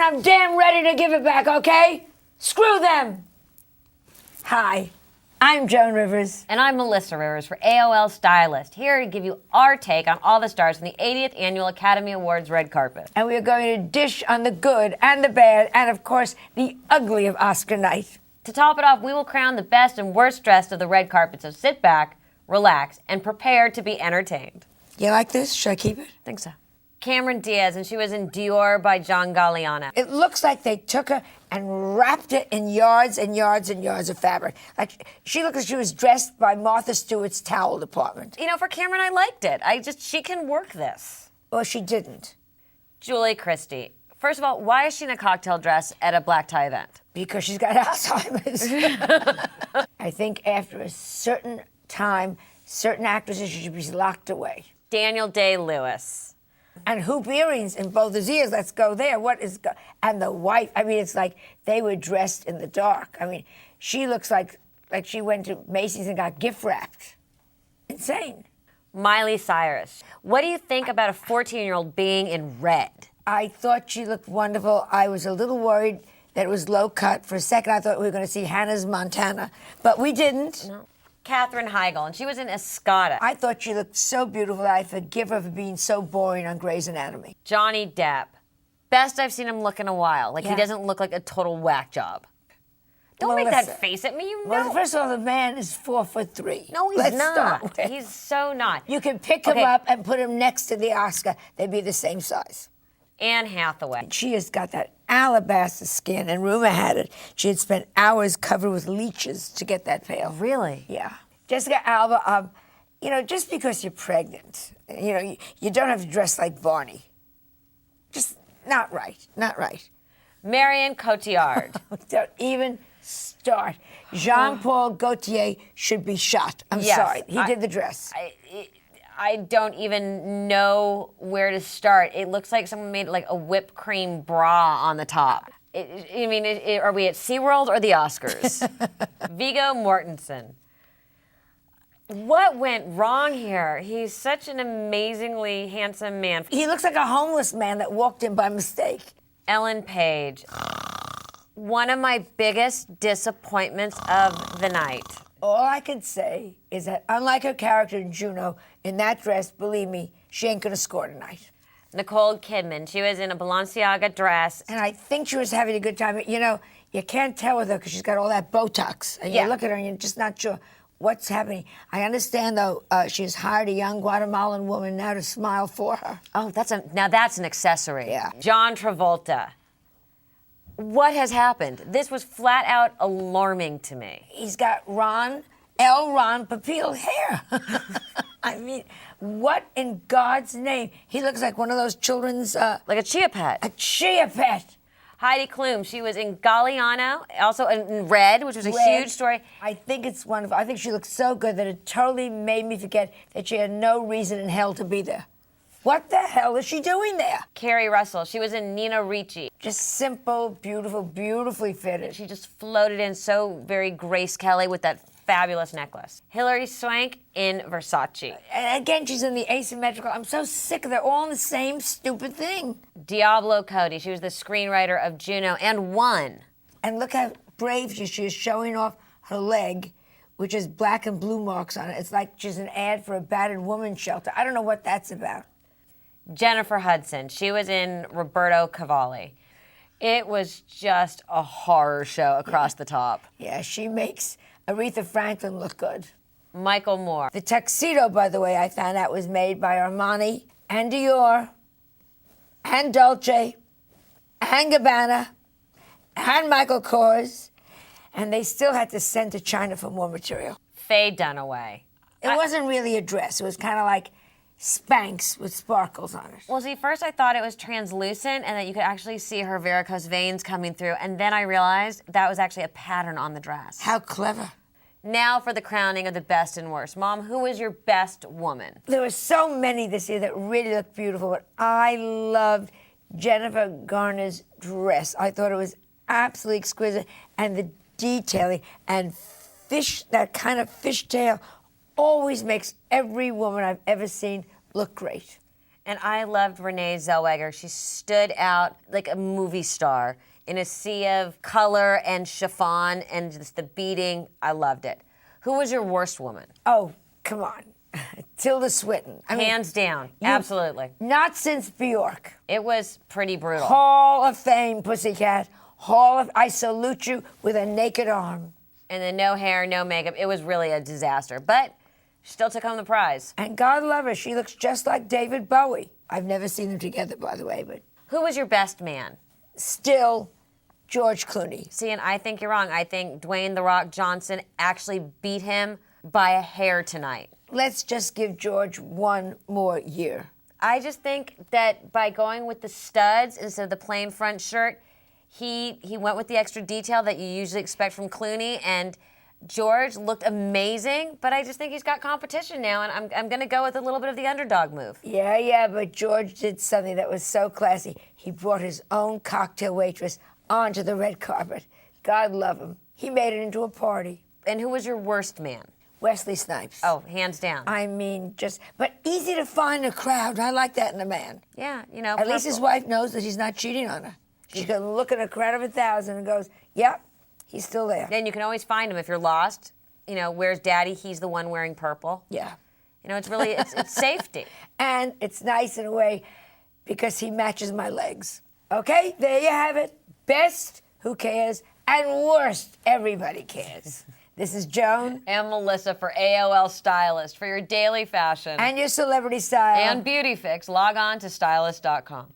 I'm damn ready to give it back, okay? Screw them. Hi, I'm Joan Rivers. And I'm Melissa Rivers for AOL Stylist, here to give you our take on all the stars from the 80th Annual Academy Awards red carpet. And we are going to dish on the good and the bad and, of course, the ugly of Oscar night. To top it off, we will crown the best and worst dressed of the red carpet, so sit back, relax, and prepare to be entertained. You like this? Should I keep it? I think so. Cameron Diaz, and she was in Dior by John Galliano. It looks like they took her and wrapped it in yards and yards and yards of fabric. Like she looked like she was dressed by Martha Stewart's towel department. You know, for Cameron, I liked it. She can work this. Well, she didn't. Julie Christie. First of all, why is she in a cocktail dress at a black tie event? Because she's got Alzheimer's. I think after a certain time, certain actresses should be locked away. Daniel Day-Lewis. And hoop earrings in both his ears. Let's go there. And the wife. I mean, it's like they were dressed in the dark. I mean, she looks like she went to Macy's and got gift wrapped. Insane. Miley Cyrus. What do you think about a 14-year-old being in red? I thought she looked wonderful. I was a little worried that it was low cut. For a second, I thought we were going to see Hannah's Montana, but we didn't. No. Katherine Heigl, and she was in Escada. I thought she looked so beautiful that I forgive her for being so boring on Grey's Anatomy. Johnny Depp. Best I've seen him look in a while. He doesn't look like a total whack job. Don't make that face at me, you know. Well, first of all, the man is 4'3". No, he's not. He's so not. You can pick him up and put him next to the Oscar. They'd be the same size. Anne Hathaway. She has got that alabaster skin, and rumor had it she had spent hours covered with leeches to get that pale. Really? Yeah. Jessica Alba, just because you're pregnant, you don't have to dress like Barney. Just not right. Marion Cotillard. Don't even start. Jean-Paul Gaultier should be shot. I'm sorry. He did the dress. I don't even know where to start. It looks like someone made like a whipped cream bra on the top. Are we at SeaWorld or the Oscars? Viggo Mortensen. What went wrong here? He's such an amazingly handsome man. He looks like a homeless man that walked in by mistake. Ellen Page. One of my biggest disappointments of the night. All I can say is that unlike her character in Juno, in that dress, believe me, she ain't gonna score tonight. Nicole Kidman. She was in a Balenciaga dress. And I think she was having a good time. You can't tell with her because she's got all that Botox. And you look at her and you're just not sure what's happening. I understand, though, she's hired a young Guatemalan woman now to smile for her. Oh, now that's an accessory. Yeah. John Travolta. What has happened? This was flat out alarming to me. He's got Ron Popeil hair. I mean, what in God's name? He looks like one of those children's... like a chia pet. A chia pet. Heidi Klum, she was in Galliano, also in Red, which was a huge story. I think it's wonderful. I think she looks so good that it totally made me forget that she had no reason in hell to be there. What the hell is she doing there? Carrie Russell, she was in Nina Ricci. Just simple, beautiful, beautifully fitted. She just floated in so very Grace Kelly with that fabulous necklace. Hilary Swank in Versace. And again, she's in the asymmetrical. I'm so sick of they're all in the same stupid thing. Diablo Cody, she was the screenwriter of Juno and won. And look how brave she is showing off her leg, which has black and blue marks on it. It's like she's an ad for a battered woman's shelter. I don't know what that's about. Jennifer Hudson, she was in Roberto Cavalli. It was just a horror show across the top. Yeah, she makes Aretha Franklin look good. Michael Moore. The tuxedo, by the way, I found out was made by Armani and Dior and Dolce and Gabbana and Michael Kors, and they still had to send to China for more material. Faye Dunaway. It wasn't really a dress. It was kind of like Spanx with sparkles on it. Well, see, first I thought it was translucent and that you could actually see her varicose veins coming through, and then I realized that was actually a pattern on the dress. How clever. Now for the crowning of the best and worst. Mom, who was your best woman? There were so many this year that really looked beautiful, but I loved Jennifer Garner's dress. I thought it was absolutely exquisite, and the detailing and that kind of fishtail always makes every woman I've ever seen look great. And I loved Renee Zellweger. She stood out like a movie star in a sea of color and chiffon and just the beating. I loved it. Who was your worst woman? Oh, come on. Tilda Swinton. I mean, Hands down. Absolutely. not since Bjork. It was pretty brutal. Hall of Fame, Pussycat. I salute you with a naked arm. And then no hair, no makeup. It was really a disaster. But she still took home the prize. And God love her, she looks just like David Bowie. I've never seen them together, by the way, but Who was your best man? still George Clooney. See, and I think you're wrong. I think Dwayne "The Rock" Johnson actually beat him by a hair tonight. Let's just give George one more year. I just think that by going with the studs instead of the plain front shirt, he went with the extra detail that you usually expect from Clooney, and George looked amazing, but I just think he's got competition now, and I'm going to go with a little bit of the underdog move. Yeah, but George did something that was so classy. He brought his own cocktail waitress onto the red carpet. God love him. He made it into a party. And who was your worst man? Wesley Snipes. Oh, hands down. I mean, but easy to find a crowd. I like that in a man. Yeah, At least his wife knows that he's not cheating on her. She can look at a crowd of 1,000 and goes, yep, he's still there. Then you can always find him if you're lost. Where's Daddy? He's the one wearing purple. Yeah. It's really, it's safety. And it's nice in a way because he matches my legs. Okay, there you have it. Best, who cares? And worst, everybody cares. This is Joan. And Melissa for AOL Stylist. For your daily fashion. And your celebrity style. And beauty fix, log on to stylist.com.